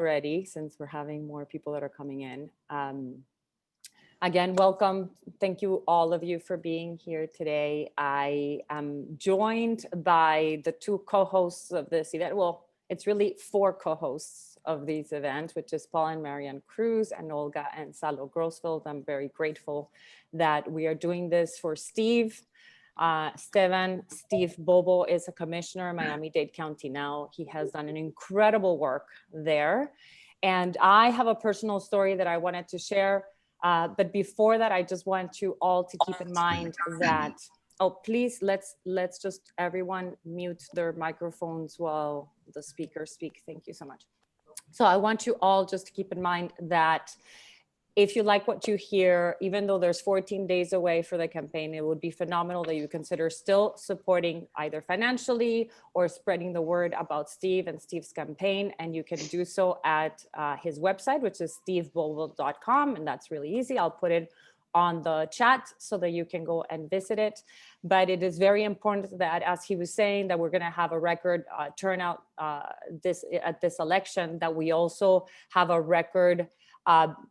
already, since we're having more people that are coming in. Again, welcome. Thank you, all of you, for being here today. I am joined by the two co-hosts of this event. Well, it's really four co-hosts of these events, which is Paul and Marianne Cruz and Olga and Salo Grossfeld. I'm very grateful that we are doing this for Steve. Steve Bovo is a commissioner in Miami-Dade County now. He has done an incredible work there. And I have a personal story that I wanted to share. But before that, I just want you all to keep in mind that, oh, please, let's just everyone mute their microphones while the speakers speak. Thank you so much. So I want you all just to keep in mind that if you like what you hear, even though there's 14 days away for the campaign, it would be phenomenal that you consider still supporting either financially or spreading the word about Steve and Steve's campaign. And you can do so at his website, which is stevebovo.com. And that's really easy. I'll put it on the chat so that you can go and visit it. But it is very important that, as he was saying, that we're going to have a record turnout at this election, that we also have a record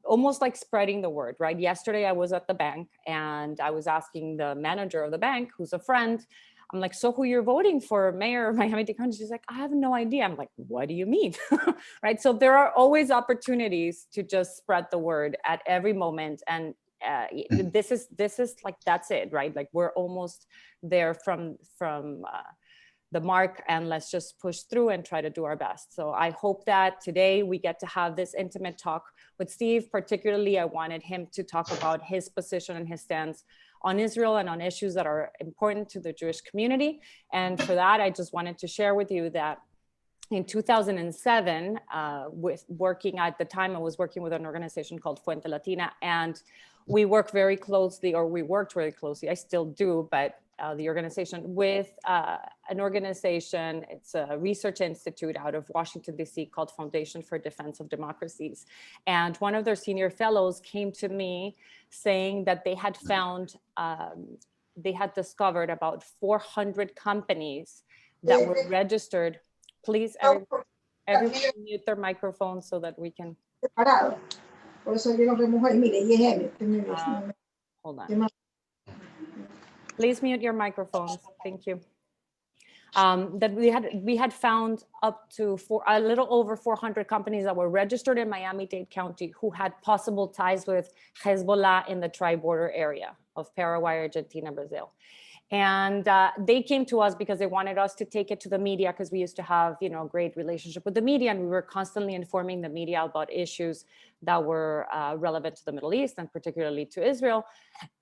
almost like spreading the word, right? Yesterday, I was at the bank and I was asking the manager of the bank, who's a friend, I'm like, so who you're voting for mayor of Miami-Dade County? She's like, I have no idea. I'm like, what do you mean? Right? So there are always opportunities to just spread the word at every moment. And this is like, that's it, right? Like we're almost there from the mark, and let's just push through and try to do our best. So I hope that today we get to have this intimate talk with Steve. Particularly, I wanted him to talk about his position and his stance on Israel and on issues that are important to the Jewish community. And for that, I just wanted to share with you that in 2007, with working at the time, I was working with an organization called Fuente Latina, and we worked very closely, I still do, but the organization with an organization, it's a research institute out of Washington, D.C. called Foundation for Defense of Democracies. And one of their senior fellows came to me saying that they had found, they had discovered about 400 companies that were registered. Please, everyone mute their microphone so that we can. Hold on. Please mute your microphones. Thank you. That we had found up to a little over 400 companies that were registered in Miami-Dade County who had possible ties with Hezbollah in the tri-border area of Paraguay, Argentina, Brazil. And they came to us because they wanted us to take it to the media, because we used to have, a great relationship with the media, and we were constantly informing the media about issues that were relevant to the Middle East and particularly to Israel.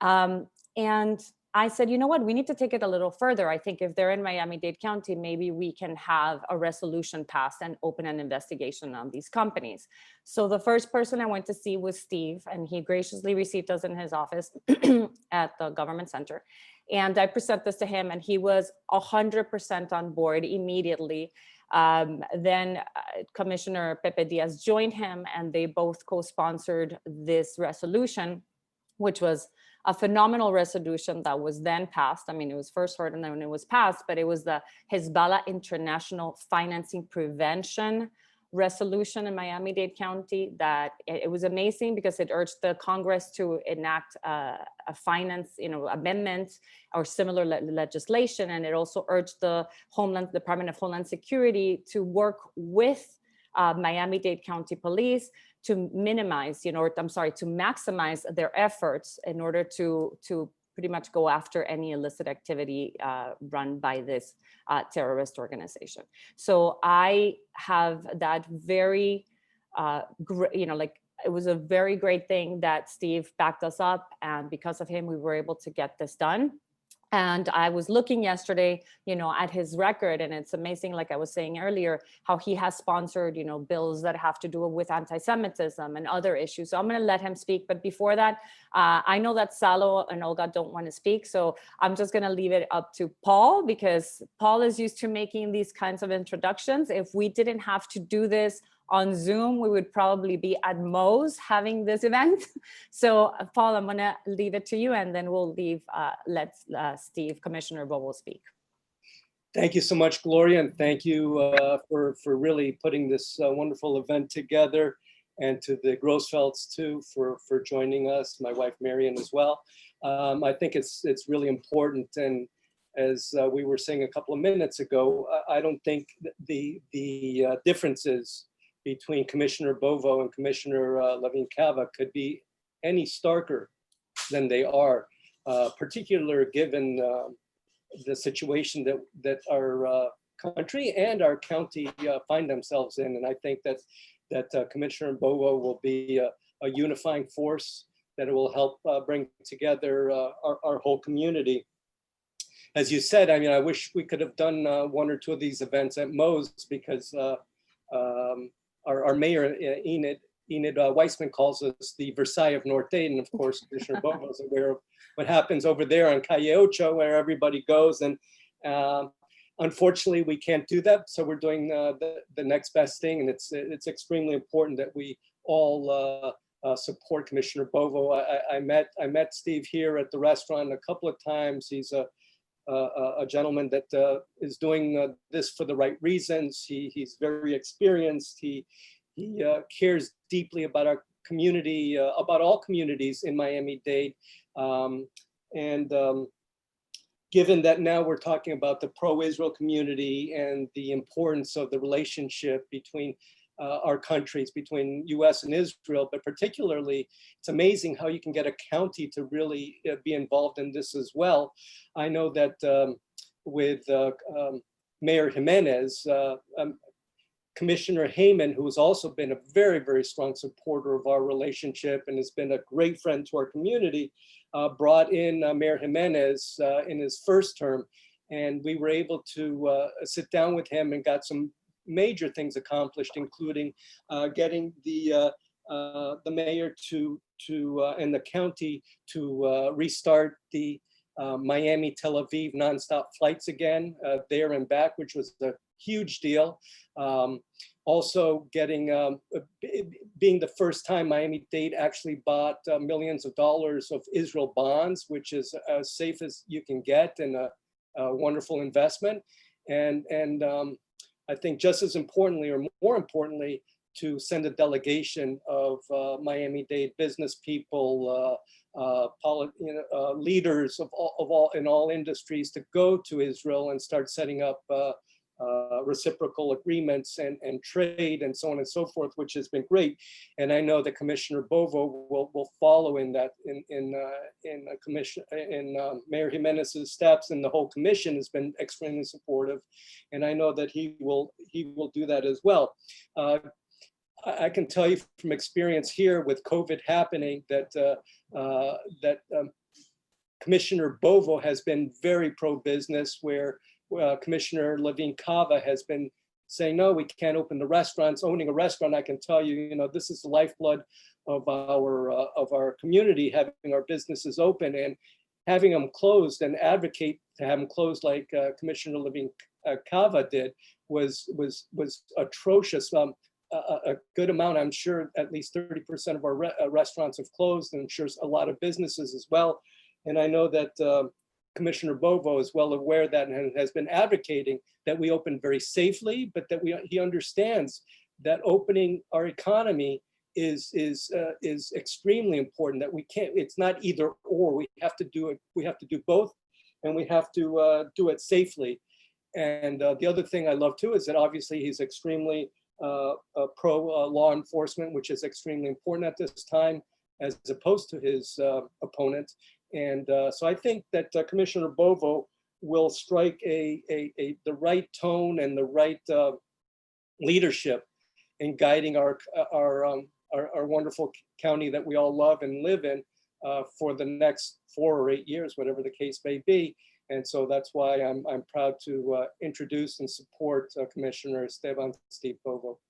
And I said, you know what, we need to take it a little further. I think if they're in Miami-Dade County, maybe we can have a resolution passed and open an investigation on these companies. So the first person I went to see was Steve, and he graciously received us in his office at the government center. And I present this to him, and he was 100% on board immediately. Then Commissioner Pepe Diaz joined him, and they both co-sponsored this resolution, which was a phenomenal resolution that was then passed. I mean, it was first heard and then it was passed, but it was the Hezbollah International Financing Prevention resolution in Miami-Dade County. That it was amazing because it urged the Congress to enact a finance, amendment or similar legislation. And it also urged the Department of Homeland Security to work with Miami-Dade County Police to minimize, to maximize their efforts in order to pretty much go after any illicit activity run by this terrorist organization. So I have that very, it was a very great thing that Steve backed us up, and because of him, we were able to get this done. And I was looking yesterday, at his record, and it's amazing, like I was saying earlier, how he has sponsored, bills that have to do with anti-Semitism and other issues. So I'm going to let him speak. But before that, I know that Salo and Olga don't want to speak. So I'm just going to leave it up to Paul, because Paul is used to making these kinds of introductions. If we didn't have to do this on Zoom, we would probably be at Moe's having this event. So Paul, I'm gonna leave it to you, and then we'll let Steve, Commissioner Bovo, speak. Thank you so much, Gloria, and thank you for really putting this wonderful event together, and to the Grosfelds too for joining us. My wife Marion as well. I think it's really important, and as we were saying a couple of minutes ago, I don't think the differences between Commissioner Bovo and Commissioner Levine Cava could be any starker than they are, particularly given the situation that our country and our county find themselves in. And I think that Commissioner Bovo will be a unifying force, that it will help bring together our whole community. As you said, I mean, I wish we could have done one or two of these events at Moe's, because our mayor, Enid Weissman, calls us the Versailles of North Dayton. And of course, Commissioner Bovo is aware of what happens over there on Calle Ocho, where everybody goes. And unfortunately, we can't do that. So we're doing the next best thing. And it's extremely important that we all support Commissioner Bovo. I met Steve here at the restaurant a couple of times. He's a gentleman that is doing this for the right reasons. He's very experienced. He cares deeply about our community, about all communities in Miami-Dade. Given that now we're talking about the pro-Israel community and the importance of the relationship between our countries, between US and Israel, but particularly, it's amazing how you can get a county to really be involved in this as well. I know that with Mayor Jimenez, Commissioner Heyman, who has also been a very, very strong supporter of our relationship and has been a great friend to our community, brought in Mayor Jimenez in his first term. And we were able to sit down with him and got some major things accomplished, including getting the mayor and the county to restart the Miami Tel Aviv nonstop flights again, there and back, which was a huge deal. Also getting, being the first time Miami-Dade actually bought millions of dollars of Israel bonds, which is as safe as you can get, and a wonderful investment. And I think just as importantly, or more importantly, to send a delegation of Miami-Dade business people, leaders of all in all industries, to go to Israel and start setting up reciprocal agreements and trade and so on and so forth, which has been great. And I know that Commissioner Bovo will follow in that, in Mayor Jimenez's steps, and the whole commission has been extremely supportive. And I know that he will do that as well. I can tell you from experience here with COVID happening that Commissioner Bovo has been very pro-business, where Commissioner Levine Cava has been saying, no, we can't open the restaurants. Owning a restaurant, I can tell you, this is the lifeblood of our community, having our businesses open, and having them closed, and advocate to have them closed like Commissioner Levine Cava did was atrocious. A good amount, I'm sure at least 30% of our restaurants have closed, and I'm sure a lot of businesses as well. And I know that Commissioner Bovo is well aware of that, and has been advocating that we open very safely, but that he understands that opening our economy is extremely important, that we can't, it's not either or, we have to do it, we have to do both, and we have to do it safely. And the other thing I love too is that obviously he's extremely pro law enforcement, which is extremely important at this time, as opposed to his opponent. And so I think that Commissioner Bovo will strike the right tone and the right leadership in guiding our wonderful county that we all love and live in for the next 4 or 8 years, whatever the case may be. And so that's why I'm proud to introduce and support Commissioner Steve Bovo.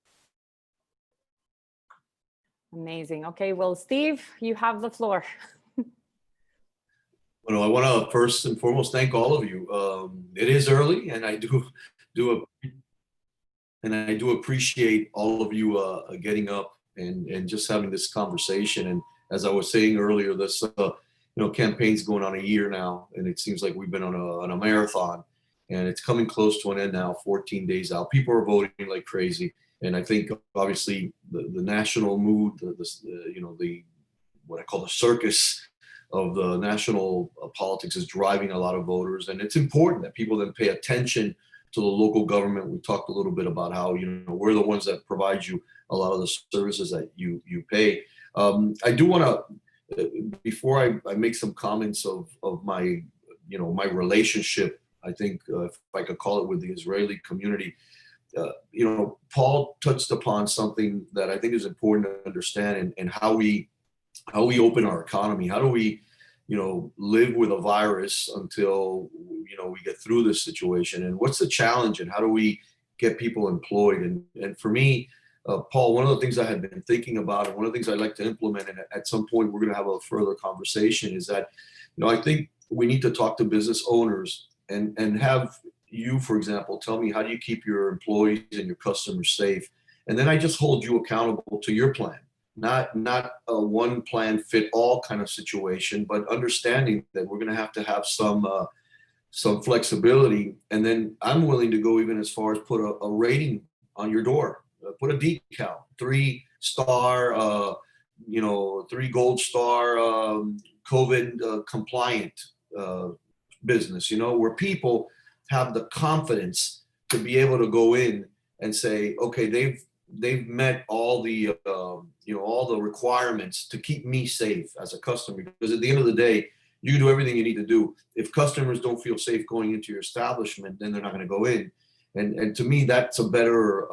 Amazing. Okay, well, Steve, you have the floor. Well, I want to first and foremost thank all of you. It is early, and I do appreciate all of you getting up and just having this conversation. And as I was saying earlier, this campaign's going on a year now, and it seems like we've been on a marathon. and it's coming close to an end now, 14 days out. People are voting like crazy. And I think obviously the national mood, the what I call the circus of the national politics is driving a lot of voters. And it's important that people then pay attention to the local government. We talked a little bit about how, we're the ones that provide you a lot of the services that you pay. I do want to, before I make some comments of my, my relationship, I think if I could call it, with the Israeli community, Paul touched upon something that I think is important to understand, and how we open our economy. How do we, live with a virus until, we get through this situation? And what's the challenge, and how do we get people employed? And for me, Paul, one of the things I had been thinking about, and one of the things I'd like to implement, and at some point we're going to have a further conversation, is that, I think we need to talk to business owners and have you, for example, tell me, how do you keep your employees and your customers safe? And then I just hold you accountable to your plan. Not a one plan fit all kind of situation, but understanding that we're going to have some flexibility. And then I'm willing to go even as far as put a rating on your door, put a decal, 3-star, 3 gold star, COVID compliant business, where people have the confidence to be able to go in and say, okay, they've met all the all the requirements to keep me safe as a customer. Because at the end of the day, you do everything you need to do. If customers don't feel safe going into your establishment, then they're not going to go in. And to me, that's a better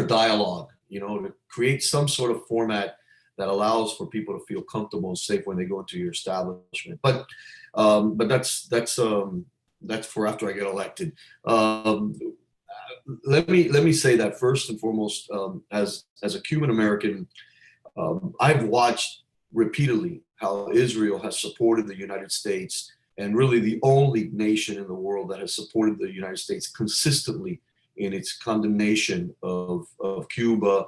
dialogue, to create some sort of format that allows for people to feel comfortable and safe when they go into your establishment. But that's for after I get elected. Let me say that first and foremost, as a Cuban American, I've watched repeatedly how Israel has supported the United States, and really the only nation in the world that has supported the United States consistently in its condemnation of Cuba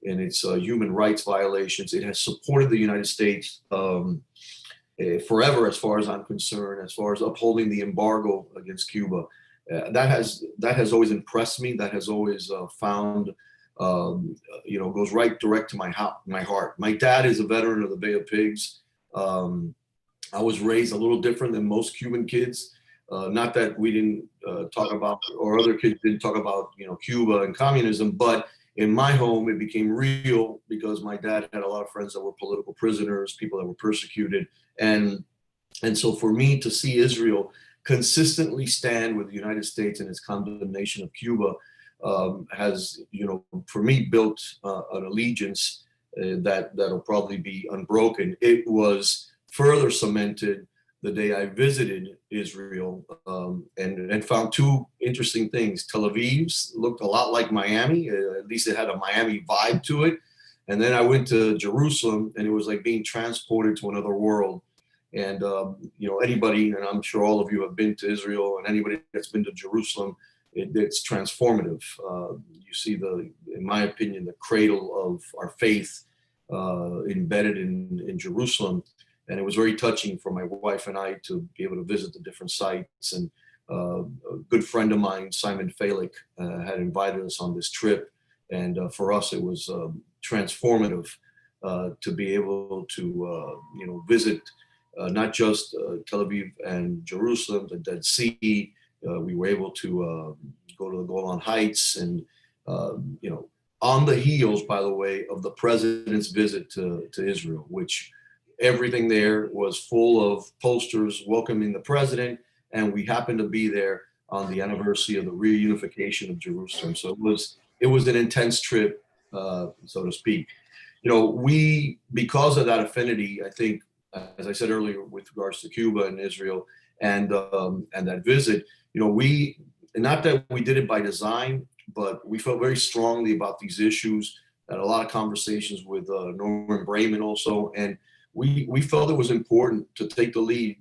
and its human rights violations. It has supported the United States forever, as far as I'm concerned, as far as upholding the embargo against Cuba. That has always impressed me. That has always found, goes right direct to my heart. My dad is a veteran of the Bay of Pigs. I was raised a little different than most Cuban kids. Not that we didn't talk about, or other kids didn't talk about, Cuba and communism, but in my home, it became real because my dad had a lot of friends that were political prisoners, people that were persecuted. And so for me to see Israel consistently stand with the United States in its condemnation of Cuba has, for me, built an allegiance that'll probably be unbroken. It was further cemented the day I visited Israel and found two interesting things. Tel Aviv's looked a lot like Miami, at least it had a Miami vibe to it. And then I went to Jerusalem, and it was like being transported to another world. And, anybody, and I'm sure all of you have been to Israel, and anybody that's been to Jerusalem, it's transformative. You see in my opinion, the cradle of our faith embedded in Jerusalem. And it was very touching for my wife and I to be able to visit the different sites. And a good friend of mine, Simon Falick, had invited us on this trip. And for us, it was transformative to be able to, visit not just Tel Aviv and Jerusalem, the Dead Sea. We were able to go to the Golan Heights, and on the heels, by the way, of the president's visit to Israel, which everything there was full of posters welcoming the president, and we happened to be there on the anniversary of the reunification of Jerusalem. So it was an intense trip, so to speak. We, because of that affinity, I think, as I said earlier, with regards to Cuba and Israel and that visit, we, not that we did it by design, but we felt very strongly about these issues. Had a lot of conversations with Norman Brayman also, and we felt it was important to take the lead.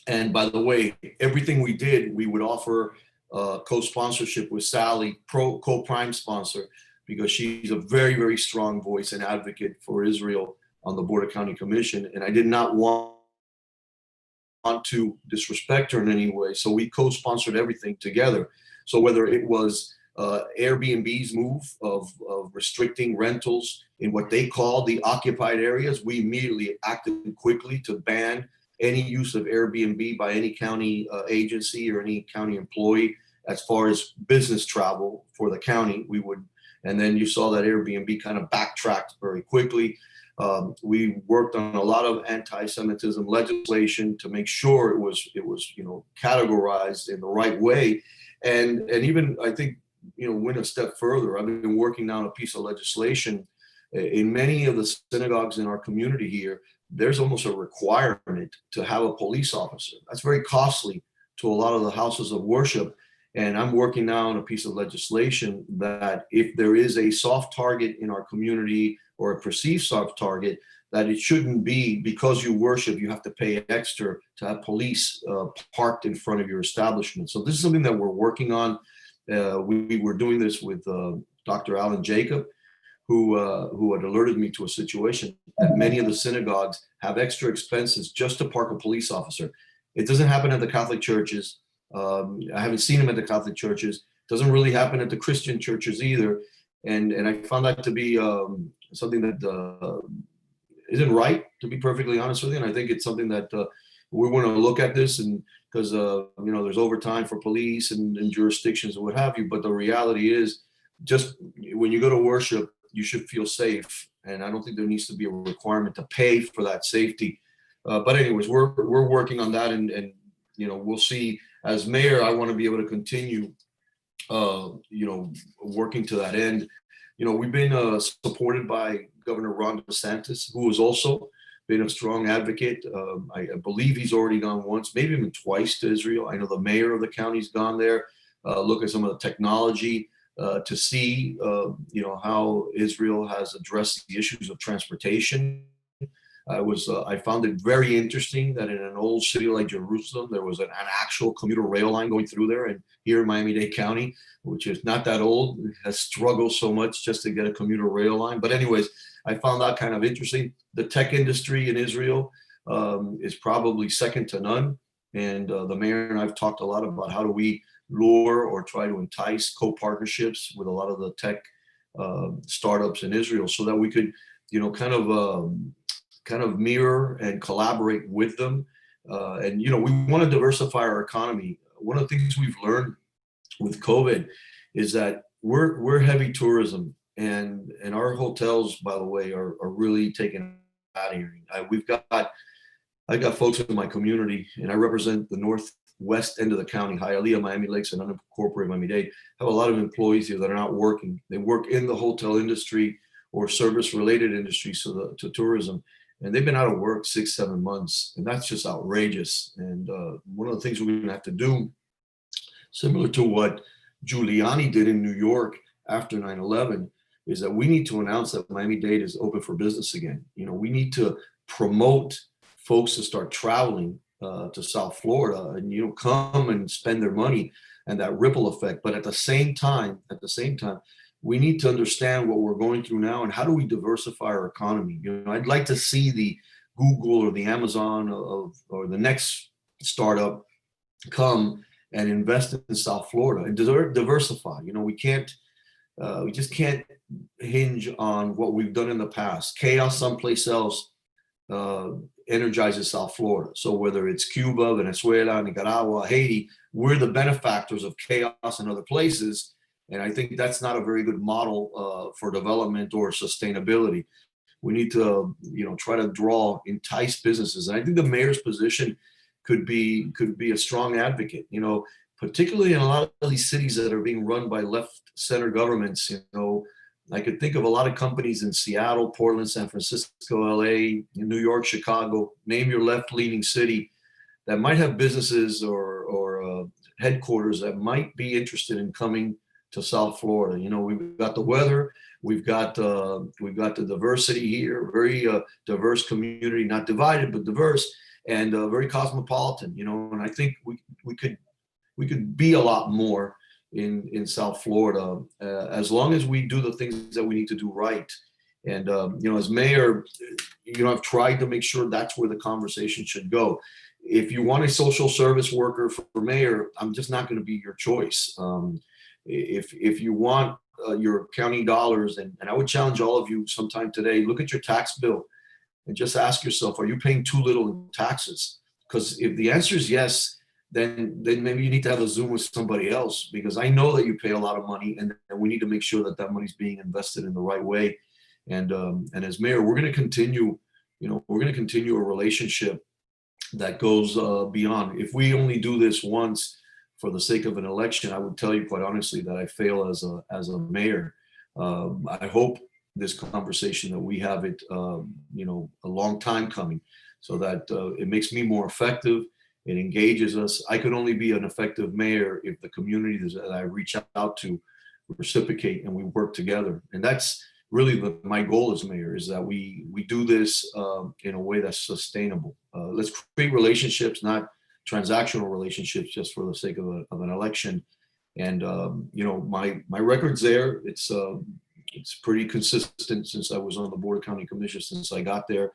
And by the way, everything we did, we would offer co-sponsorship with Sally, co-prime sponsor, because she's a very, very strong voice and advocate for Israel on the Board of County Commission. And I did not want want to disrespect her in any way. So we co-sponsored everything together. So whether it was Airbnb's move of restricting rentals in what they call the occupied areas, we immediately acted quickly to ban any use of Airbnb by any county agency or any county employee as far as business travel for the county. We would, and then you saw that Airbnb kind of backtracked very quickly. We worked on a lot of anti-Semitism legislation to make sure it was categorized in the right way, and even I think went a step further. I've been working on a piece of legislation in many of the synagogues in our community here. There's almost a requirement to have a police officer. That's very costly to a lot of the houses of worship. And I'm working now on a piece of legislation that if there is a soft target in our community or a perceived soft target, that it shouldn't be because you worship, you have to pay extra to have police parked in front of your establishment. So this is something that we're working on. We were doing this with Dr. Alan Jacob, who had alerted me to a situation that many of the synagogues have extra expenses just to park a police officer. It doesn't happen at the Catholic churches. I haven't seen him at the Catholic churches. It doesn't really happen at the Christian churches either. And I found that to be something that isn't right, to be perfectly honest with you. And I think it's something that we want to look at this, and because there's overtime for police and jurisdictions and what have you. But the reality is, just when you go to worship, you should feel safe. And I don't think there needs to be a requirement to pay for that safety. But anyways, we're working on that, and we'll see. As mayor, I want to be able to continue, working to that end. We've been supported by Governor Ron DeSantis, who has also been a strong advocate. I believe he's already gone once, maybe even twice to Israel. I know the mayor of the county's gone there, look at some of the technology to see, how Israel has addressed the issues of transportation. I found it very interesting that in an old city like Jerusalem, there was an actual commuter rail line going through there. And here in Miami-Dade County, which is not that old, has struggled so much just to get a commuter rail line. But anyways, I found that kind of interesting. The tech industry in Israel is probably second to none. And the mayor and I've talked a lot about how do we lure or try to entice co-partnerships with a lot of the tech startups in Israel so that we could, kind of mirror and collaborate with them. And we want to diversify our economy. One of the things we've learned with COVID is that we're heavy tourism, and our hotels, by the way, are really taking out of here. I got folks in my community, and I represent the northwest end of the county, Hialeah, Miami Lakes, and unincorporated Miami-Dade. Have a lot of employees here that are not working. They work in the hotel industry or service-related industries to tourism. And they've been out of work 6-7 months, and that's just outrageous. And one of the things we're going to have to do, similar to what Giuliani did in New York after 9/11, is that we need to announce that Miami-Dade is open for business again. We need to promote folks to start traveling to South Florida and come and spend their money, and that ripple effect. But at the same time, we need to understand what we're going through now and how do we diversify our economy. I'd like to see the Google or the Amazon or the next startup come and invest in South Florida and diversify. We just can't hinge on what we've done in the past. Chaos someplace else energizes South Florida. So whether it's Cuba, Venezuela, Nicaragua, Haiti, we're the benefactors of chaos in other places. And I think that's not a very good model for development or sustainability. We need to, try to entice businesses. And I think the mayor's position could be a strong advocate, particularly in a lot of these cities that are being run by left center governments. I could think of a lot of companies in Seattle, Portland, San Francisco, LA, New York, Chicago, name your left-leaning city that might have businesses or headquarters that might be interested in coming to South Florida. We've got the weather, we've got the diversity here, very diverse community, not divided but diverse, and very cosmopolitan. And I think we could be a lot more in South Florida as long as we do the things that we need to do right. And as mayor, I've tried to make sure that's where the conversation should go. if you want a social service worker for mayor, I'm just not going to be your choice. If you want your county dollars, and I would challenge all of you sometime today, look at your tax bill and just ask yourself, are you paying too little in taxes? Because if the answer is yes, then maybe you need to have a Zoom with somebody else, because I know that you pay a lot of money, and we need to make sure that that money's being invested in the right way. And as mayor, we're going to continue, we're going to continue a relationship that goes beyond. If we only do this once for the sake of an election, I would tell you quite honestly that I fail as a mayor. I hope this conversation that we have it, a long time coming, so that it makes me more effective. It engages us. I could only be an effective mayor if the communities that I reach out to reciprocate and we work together. And that's really my goal as mayor, is that we do this in a way that's sustainable. Let's create relationships, not transactional relationships just for the sake of an election. And my record's there. It's pretty consistent since I was on the Board of County Commissioners, since I got there.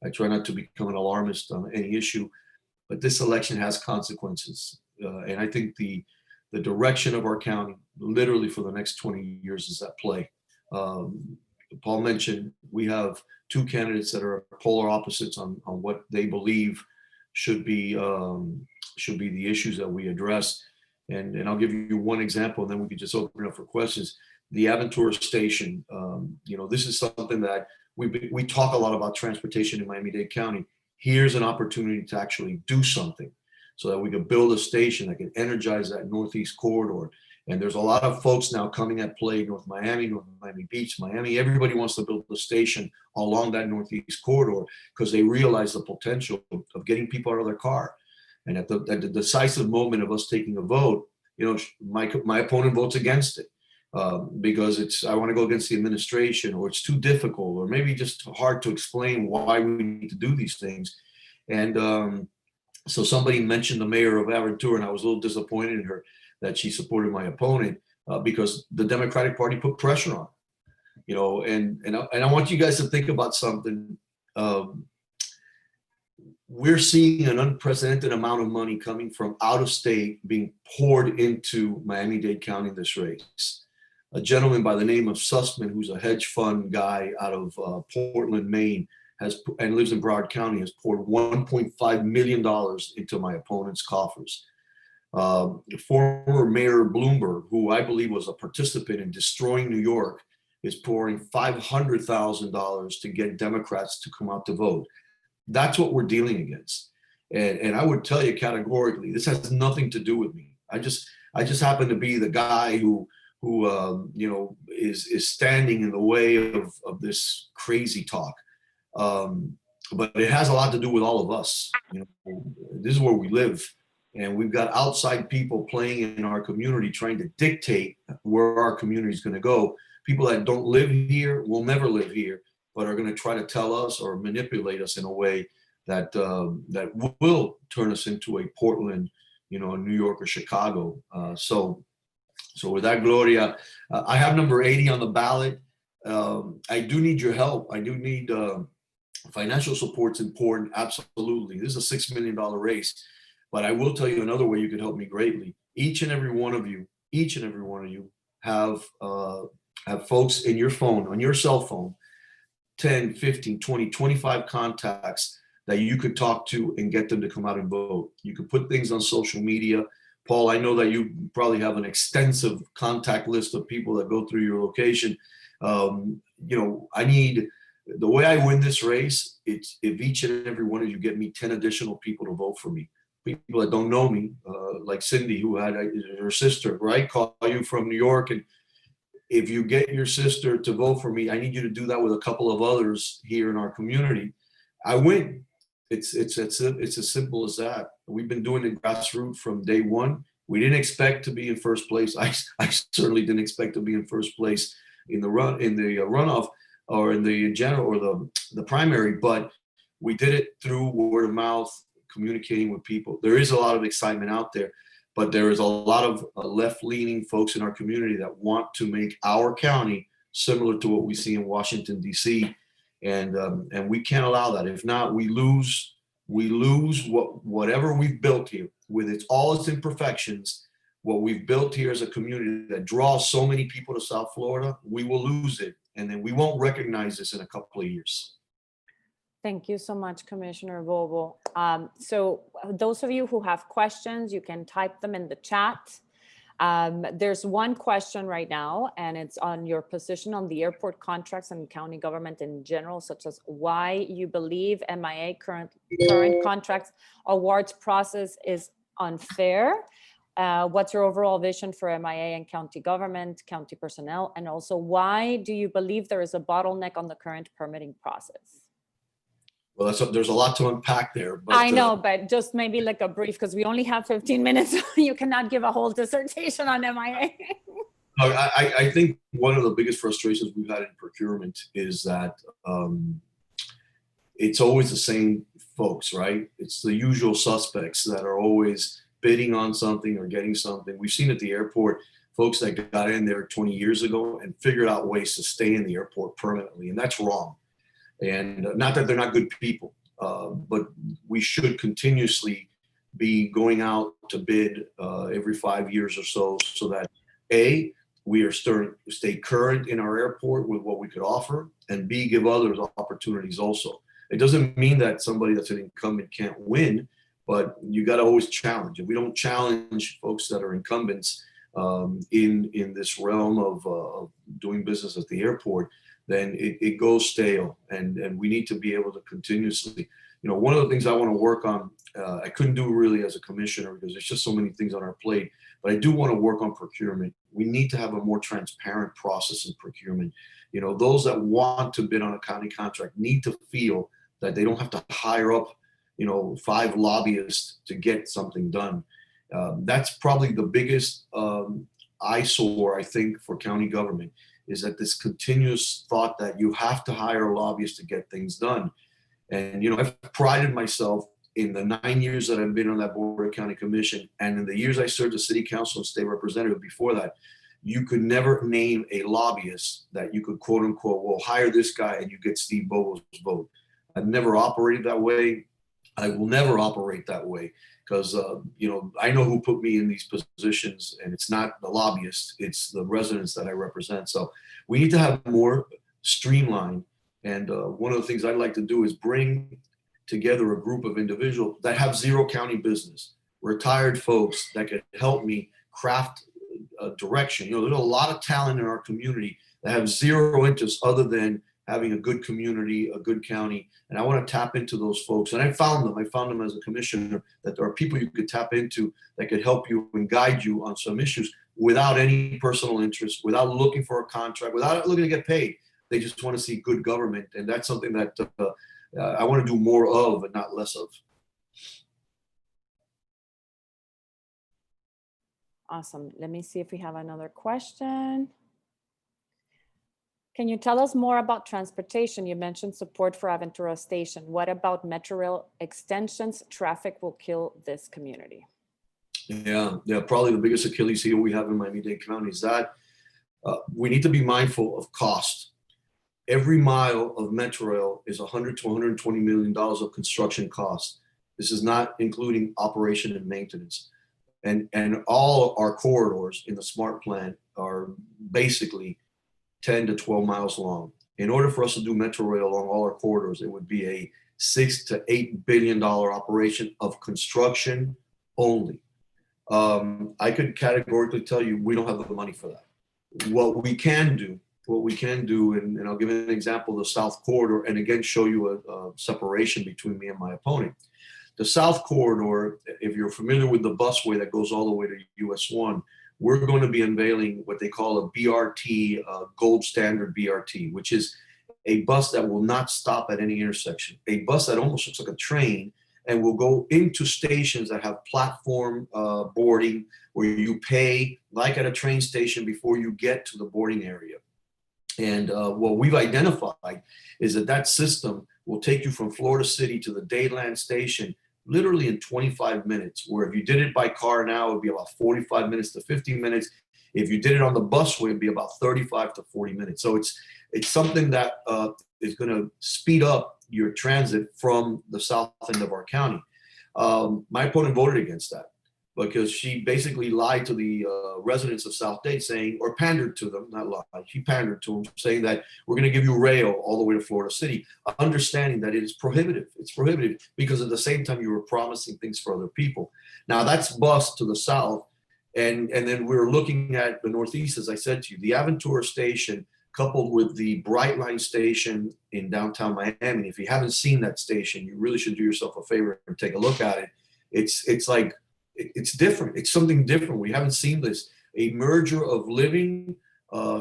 I try not to become an alarmist on any issue, but this election has consequences. And I think the direction of our county, literally for the next 20 years, is at play. Paul mentioned we have two candidates that are polar opposites on what they believe should be the issues that we address. And I'll give you one example, and then we could just open it up for questions. The Aventura Station, this is something that we talk a lot about transportation in Miami-Dade County. Here's an opportunity to actually do something so that we could build a station that can energize that Northeast corridor. And there's a lot of folks now coming at play, North Miami Beach, Miami. Everybody wants to build a station along that Northeast corridor because they realize the potential of getting people out of their car. And at the decisive moment of us taking a vote, my opponent votes against it because I want to go against the administration, or it's too difficult, or maybe just hard to explain why we need to do these things. And so somebody mentioned the mayor of Aventura, and I was a little disappointed in her that she supported my opponent because the Democratic Party put pressure on, and I want you guys to think about something. We're seeing an unprecedented amount of money coming from out of state being poured into Miami-Dade County in this race. A gentleman by the name of Sussman, who's a hedge fund guy out of Portland, Maine, and lives in Broward County, has poured $1.5 million into my opponent's coffers. Former Mayor Bloomberg, who I believe was a participant in destroying New York, is pouring $500,000 to get Democrats to come out to vote. That's what we're dealing against. And I would tell you categorically, this has nothing to do with me. I just happen to be the guy who is standing in the way of this crazy talk. But it has a lot to do with all of us. This is where we live. And we've got outside people playing in our community, trying to dictate where our community is going to go. People that don't live here will never live here, but are going to try to tell us or manipulate us in a way that will turn us into a Portland, New York or Chicago. So with that, Gloria, I have number 80 on the ballot. I do need your help. I do need financial support's important. Absolutely. This is a $6 million race. But I will tell you another way you could help me greatly. Each and every one of you have folks in your phone, on your cell phone, 10, 15, 20, 25 contacts that you could talk to and get them to come out and vote. You could put things on social media. Paul, I know that you probably have an extensive contact list of people that go through your location. I need, the way I win this race, it's if each and every one of you get me 10 additional people to vote for me. People that don't know me, like Cindy, who had her sister, right? Call you from New York. And if you get your sister to vote for me, I need you to do that with a couple of others here in our community. I win. It's as simple as that. We've been doing it grassroots from day one. We didn't expect to be in first place. I certainly didn't expect to be in first place in the runoff or in the general or the primary, but we did it through word of mouth, communicating with people. There is a lot of excitement out there, but there is a lot of left-leaning folks in our community that want to make our county similar to what we see in Washington, D.C. And we can't allow that. If not, we lose we lose whatever we've built here with all its imperfections. What we've built here as a community that draws so many people to South Florida, we will lose it. And then we won't recognize this in a couple of years. Thank you so much, Commissioner Bovo. So those of you who have questions, you can type them in the chat. There's one question right now, and it's on your position on the airport contracts and county government in general, such as why you believe MIA current contracts awards process is unfair. What's your overall vision for MIA and county government, county personnel, and also why do you believe there is a bottleneck on the current permitting process? Well, there's a lot to unpack there. But, I know, but just maybe like a brief, because we only have 15 minutes. You cannot give a whole dissertation on MIA. I think one of the biggest frustrations we've had in procurement is that it's always the same folks, right? It's the usual suspects that are always bidding on something or getting something. We've seen at the airport folks that got in there 20 years ago and figured out ways to stay in the airport permanently, and that's wrong. And not that they're not good people, but we should continuously be going out to bid every 5 years or so that A, we are stay current in our airport with what we could offer, and B, give others opportunities also. It doesn't mean that somebody that's an incumbent can't win, but you got to always challenge. If we don't challenge folks that are incumbents in this realm of doing business at the airport, then it goes stale, and we need to be able to continuously, one of the things I want to work on, I couldn't do really as a commissioner because there's just so many things on our plate, but I do want to work on procurement. We need to have a more transparent process in procurement. Those that want to bid on a county contract need to feel that they don't have to hire up, 5 lobbyists to get something done. That's probably the biggest eyesore, I think, for county government, is that this continuous thought that you have to hire a lobbyist to get things done. And, I've prided myself in the 9 years that I've been on that Board of County Commission, and in the years I served as city council and state representative before that, you could never name a lobbyist that you could quote unquote, well, hire this guy and you get Steve Bovo's vote. I've never operated that way. I will never operate that way because, I know who put me in these positions, and it's not the lobbyists, it's the residents that I represent. So we need to have more streamlined. And one of the things I'd like to do is bring together a group of individuals that have zero county business, retired folks that could help me craft a direction. There's a lot of talent in our community that have zero interest other than having a good community, a good county. And I want to tap into those folks. And I found them as a commissioner, that there are people you could tap into that could help you and guide you on some issues without any personal interest, without looking for a contract, without looking to get paid. They just want to see good government. And that's something that I want to do more of and not less of. Awesome. Let me see if we have another question. Can you tell us more about transportation? You mentioned support for Aventura Station. What about Metro Rail extensions? Traffic will kill this community. Yeah, probably the biggest Achilles heel we have in Miami-Dade County is that we need to be mindful of cost. Every mile of Metro Rail is $100 to $120 million of construction costs. This is not including operation and maintenance. And all our corridors in the SMART plan are basically 10 to 12 miles long. In order for us to do Metro Rail along all our corridors, it would be a $6 to $8 billion operation of construction only. I could categorically tell you we don't have the money for that. What we can do, and I'll give an example of the South Corridor, and again show you a separation between me and my opponent. The South Corridor, if you're familiar with the busway that goes all the way to US 1, we're going to be unveiling what they call a BRT, gold standard BRT, which is a bus that will not stop at any intersection. A bus that almost looks like a train and will go into stations that have platform boarding where you pay like at a train station before you get to the boarding area. And what we've identified is that system will take you from Florida City to the Dayland station literally in 25 minutes, where if you did it by car now, it would be about 45 minutes to 50 minutes. If you did it on the busway, it'd be about 35 to 40 minutes. So it's something that going to speed up your transit from the south end of our county. My opponent voted against that because she basically lied to the residents of South Dade, saying, or pandered to them, not lied, she pandered to them, saying that we're going to give you rail all the way to Florida City, understanding that it is prohibitive. It's prohibitive because at the same time you were promising things for other people. Now that's bust to the south. And then we're looking at the Northeast, as I said to you, the Aventura station coupled with the Brightline station in downtown Miami. If you haven't seen that station, you really should do yourself a favor and take a look at it. It's like, it's different. It's something different. We haven't seen this. A merger of living,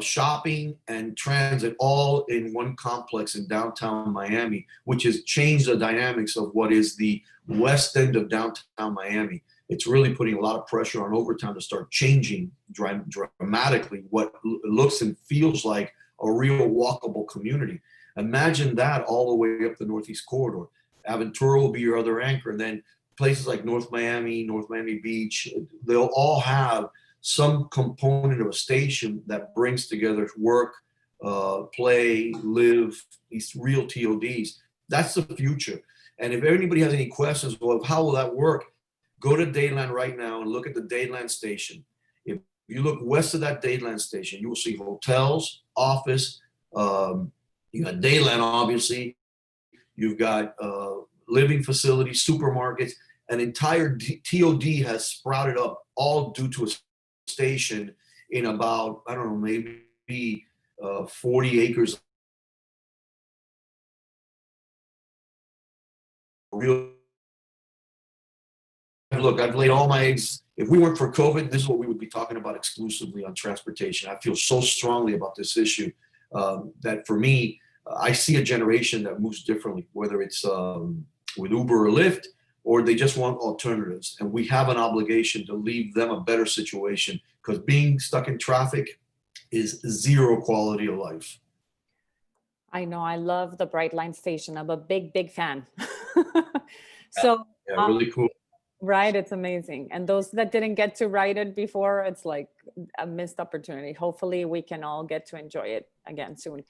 shopping, and transit all in one complex in downtown Miami, which has changed the dynamics of what is the west end of downtown Miami. It's really putting a lot of pressure on Overtown to start changing dramatically what looks and feels like a real walkable community. Imagine that all the way up the Northeast Corridor. Aventura will be your other anchor, and then places like North Miami Beach, they'll all have some component of a station that brings together work, play, live, these real TODs. That's the future. And if anybody has any questions, well, how will that work? Go to Dadeland right now and look at the Dadeland station. If you look west of that Dadeland station, you will see hotels, office. You got Dadeland, obviously. You've got living facilities, supermarkets. An entire TOD has sprouted up, all due to a station in about, I don't know, maybe 40 acres. Real. Look, I've laid all my eggs. If we weren't for COVID, this is what we would be talking about exclusively on transportation. I feel so strongly about this issue that for me, I see a generation that moves differently, whether it's with Uber or Lyft, or they just want alternatives. And we have an obligation to leave them a better situation, because being stuck in traffic is zero quality of life. I know. I love the Brightline station. I'm a big fan. So yeah, really cool. Right, it's amazing. And those that didn't get to ride it before, it's like a missed opportunity. Hopefully we can all get to enjoy it again soon.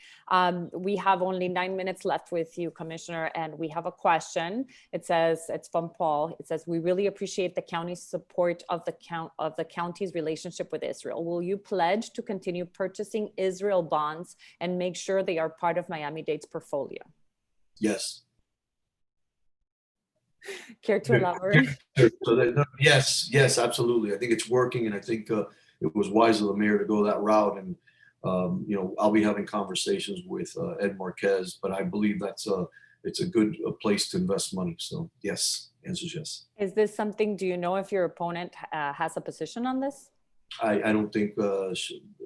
We have only 9 minutes left with you, Commissioner, and we have a question. It says, it's from Paul. It says, we really appreciate the county's support of the county's relationship with Israel. Will you pledge to continue purchasing Israel bonds and make sure they are part of Miami-Dade's portfolio? Yes. Care to elaborate? So yes, absolutely. I think it's working, and I think it was wise of the mayor to go that route. And I'll be having conversations with Ed Marquez, but I believe it's a good place to invest money. So yes, answer is yes. Is this something? Do you know if your opponent has a position on this? I don't think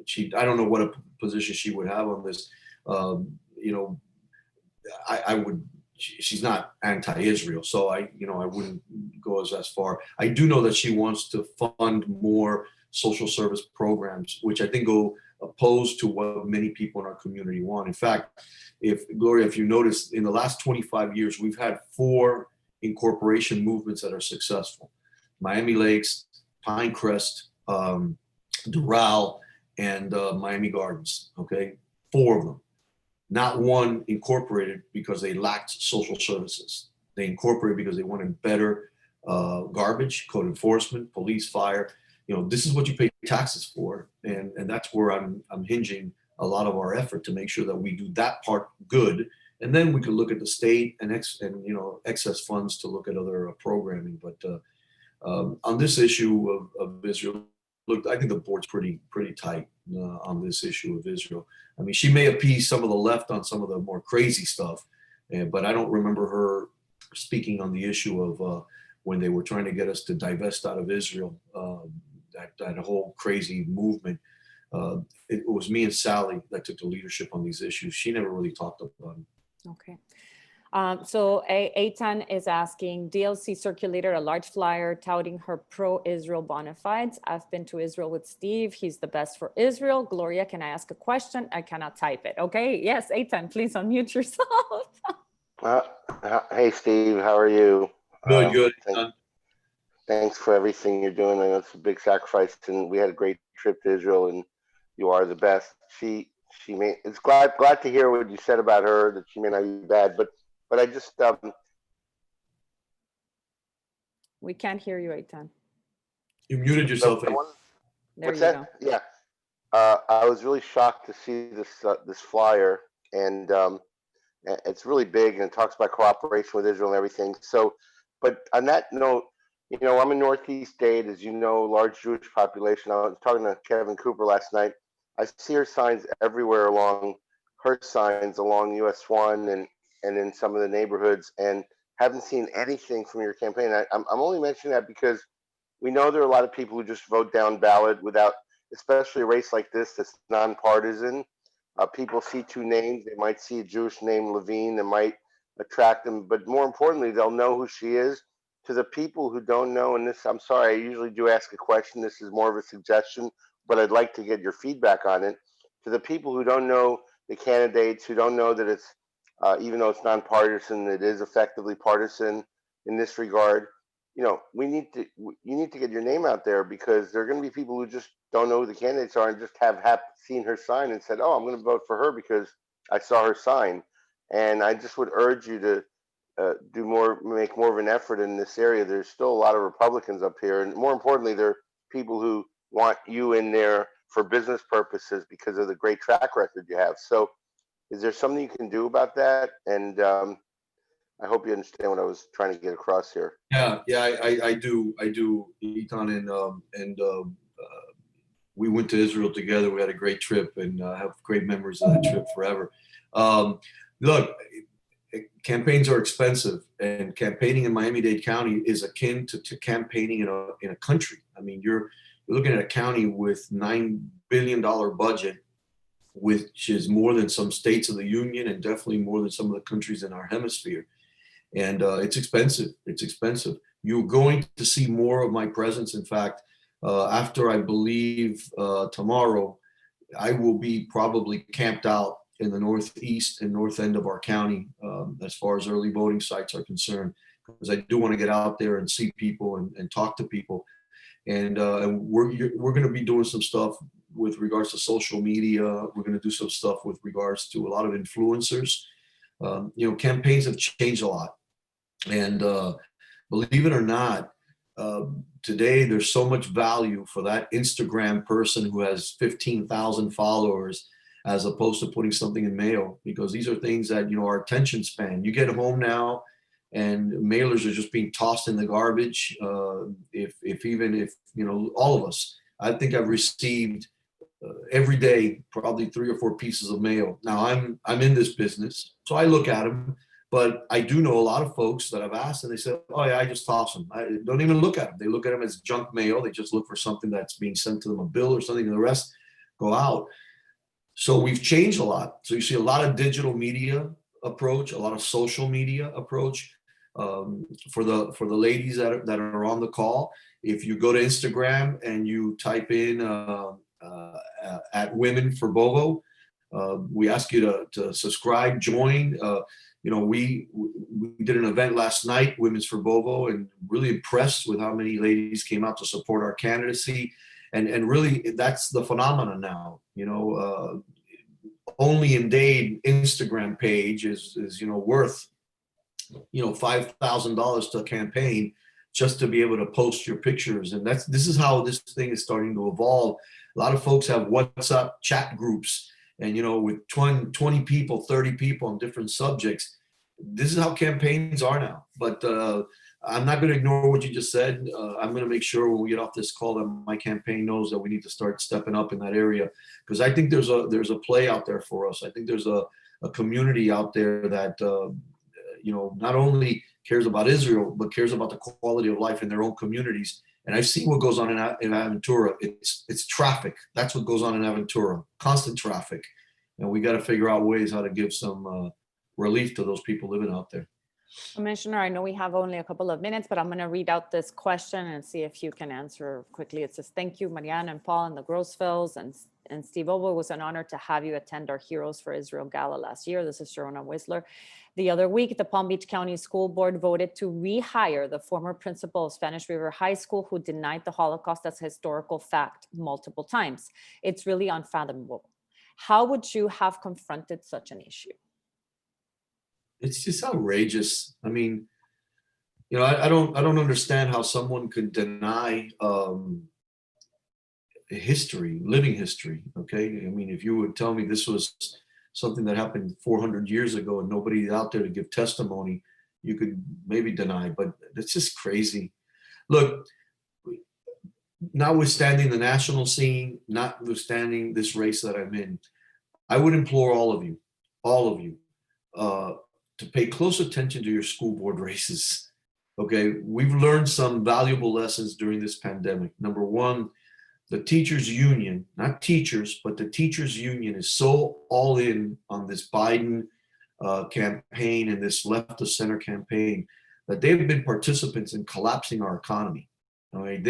she. I don't know what a position she would have on this. I would. She's not anti-Israel, so I wouldn't go as far. I do know that she wants to fund more social service programs, which I think go opposed to what many people in our community want. In fact, Gloria, if you notice, in the last 25 years, we've had 4 incorporation movements that are successful: Miami Lakes, Pinecrest, Doral, and Miami Gardens. Okay, 4 of them. Not one incorporated because they lacked social services. They incorporated because they wanted better garbage, code enforcement, police, fire. This is what you pay taxes for, and that's where I'm hinging a lot of our effort to make sure that we do that part good, and then we can look at the state and excess funds to look at other programming. But on this issue of Israel, look, I think the board's pretty tight on this issue of Israel. I mean, she may appease some of the left on some of the more crazy stuff, but I don't remember her speaking on the issue of when they were trying to get us to divest out of Israel, that whole crazy movement. It was me and Sally that took the leadership on these issues. She never really talked about them. Okay. So Eitan is asking, DLC circulated a large flyer touting her pro-Israel bona fides. I've been to Israel with Steve. He's the best for Israel. Gloria, can I ask a question? I cannot type it. Okay. Yes, Eitan, please unmute yourself. Hey, Steve, how are you? Good. Thanks for everything you're doing. I know it's a big sacrifice, and we had a great trip to Israel, and you are the best. she may. It's glad to hear what you said about her, that she may not be bad, but I just We can't hear you, Aitan. You muted yourself. There what's you that? go. Yeah, I was really shocked to see this flyer, and it's really big, and it talks about cooperation with Israel and everything. So, but on that note, I'm in Northeast Dade, as you know, large Jewish population. I was talking to Kevin Cooper last night. I see her signs everywhere along her signs along US 1 and in some of the neighborhoods, and haven't seen anything from your campaign. I'm only mentioning that because we know there are a lot of people who just vote down ballot without, especially a race like this that's nonpartisan. People see two names, they might see a Jewish name, Levine, that might attract them, but more importantly, they'll know who she is. To the people who don't know, and this, I'm sorry, I usually do ask a question. This is more of a suggestion, but I'd like to get your feedback on it. To the people who don't know the candidates, who don't know that it's, even though it's nonpartisan, it is effectively partisan in this regard. You need to get your name out there, because there are going to be people who just don't know who the candidates are and just have seen her sign and said, "Oh, I'm going to vote for her because I saw her sign." And I just would urge you to make more of an effort in this area. There's still a lot of Republicans up here, and more importantly, there are people who want you in there for business purposes because of the great track record you have. So, is there something you can do about that? And I hope you understand what I was trying to get across here. Yeah, I do, Ethan, and we went to Israel together. We had a great trip, and have great memories of that trip forever. Look, campaigns are expensive, and campaigning in Miami-Dade County is akin to campaigning in a country. I mean, you're looking at a county with $9 billion budget, which is more than some states of the union, and definitely more than some of the countries in our hemisphere. And it's expensive. It's expensive. You're going to see more of my presence. In fact, after I believe tomorrow, I will be probably camped out in the northeast and north end of our county as far as early voting sites are concerned, because I do want to get out there and see people and talk to people. And we're going to be doing some stuff with regards to social media. We're going to do some stuff with regards to a lot of influencers. Campaigns have changed a lot. And believe it or not, today there's so much value for that Instagram person who has 15,000 followers, as opposed to putting something in mail, because these are things that, our attention span. You get home now and mailers are just being tossed in the garbage. If all of us, I think I've received every day probably 3 or 4 pieces of mail. Now I'm in this business, so I look at them. But I do know a lot of folks that I've asked, and they said, "Oh yeah, I just toss them. I don't even look at them. They look at them as junk mail. They just look for something that's being sent to them, a bill or something, and the rest go out." So we've changed a lot. So you see a lot of digital media approach, a lot of social media approach. For the ladies that are on the call, if you go to Instagram and you type in at Women for Bovo, we ask you to subscribe, join. We did an event last night, Women's for Bovo, and really impressed with how many ladies came out to support our candidacy. And really, that's the phenomenon now. Only in Dade Instagram page is worth $5,000 to a campaign just to be able to post your pictures. And this is how this thing is starting to evolve. A lot of folks have WhatsApp chat groups, and with 20 people, 30 people on different subjects. This is how campaigns are now. But I'm not going to ignore what you just said. I'm going to make sure when we get off this call that my campaign knows that we need to start stepping up in that area, because I think there's a play out there for us. I think there's a community out there that not only cares about Israel, but cares about the quality of life in their own communities. And I've seen what goes on in Aventura. It's traffic. That's what goes on in Aventura. Constant traffic. And we got to figure out ways how to give some relief to those people living out there. Commissioner, I know we have only a couple of minutes, but I'm going to read out this question and see if you can answer quickly. It says, "Thank you, Marianne and Paul and the Grossfelds and Steve Bovo. It was an honor to have you attend our Heroes for Israel Gala last year." This is Sharona Whistler. "The other week, the Palm Beach County School Board voted to rehire the former principal of Spanish River High School, who denied the Holocaust as a historical fact multiple times. It's really unfathomable. How would you have confronted such an issue? It's just outrageous. I mean, you know, I don't understand how someone could deny history, living history. Okay, I mean, if you would tell me this was something that happened 400 years ago and nobody out there to give testimony, you could maybe deny, but it's just crazy. Look, notwithstanding the national scene, notwithstanding this race that I'm in, I would implore all of you, to pay close attention to your school board races. Okay, we've learned some valuable lessons during this pandemic. Number one, the teachers union, not teachers, but the teachers union is so all in on this Biden campaign and this left of center campaign that they've been participants in collapsing our economy. All right,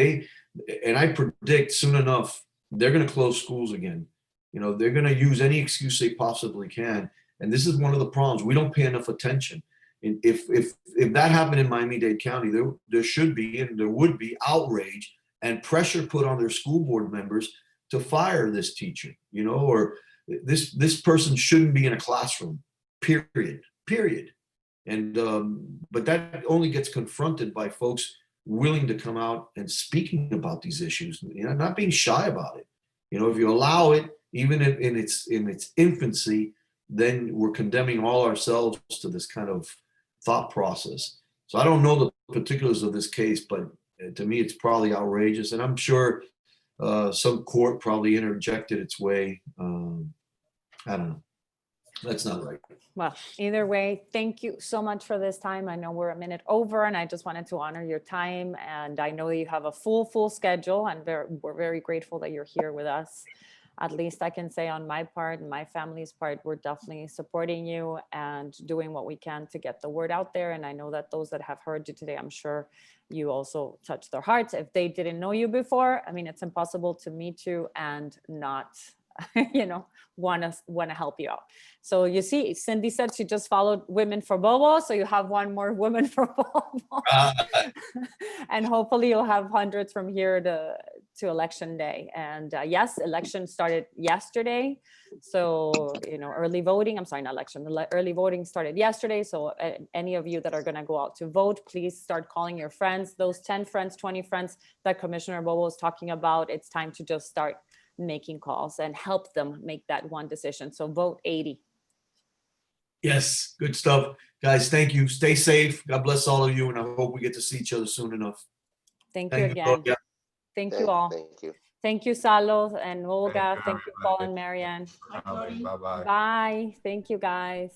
and I predict soon enough, they're going to close schools again. You know, they're going to use any excuse they possibly can. And this is one of the problems. We don't pay enough attention. And if that happened in Miami-Dade County, there should be, and there would be, outrage and pressure put on their school board members to fire this teacher, you know, or this person shouldn't be in a classroom, period. And, but that only gets confronted by folks willing to come out and speaking about these issues, you know, not being shy about it. You know, if you allow it, even in its infancy, then we're condemning all ourselves to this kind of thought process. So I don't know the particulars of this case, but to me, it's probably outrageous. And I'm sure some court probably interjected its way. I don't know. That's not right. Well, either way, thank you so much for this time. I know we're a minute over, and I just wanted to honor your time. And I know that you have a full schedule, and we're very grateful that you're here with us. At least I can say on my part and my family's part, we're definitely supporting you and doing what we can to get the word out there. And I know that those that have heard you today, I'm sure you also touched their hearts. If they didn't know you before, I mean, it's impossible to meet you and not, you know, want to help you out. So you see, Cindy said she just followed Women for Bovo. So you have one more Women for Bovo. And hopefully you'll have hundreds from here to election day. And yes, election started yesterday. So, you know, early voting, I'm sorry, not election, early voting started yesterday. So any of you that are going to go out to vote, please start calling your friends, those 10 friends, 20 friends that Commissioner Bovo is talking about. It's time to just start making calls and help them make that one decision. So vote 80. Yes, good stuff. Guys, thank you. Stay safe. God bless all of you. And I hope we get to see each other soon enough. Thank you again. Yeah. Thank you all. Thank you. Thank you, Salo and Olga. Thank you, Paul and Marianne. Bye-bye. Bye. Thank you, guys.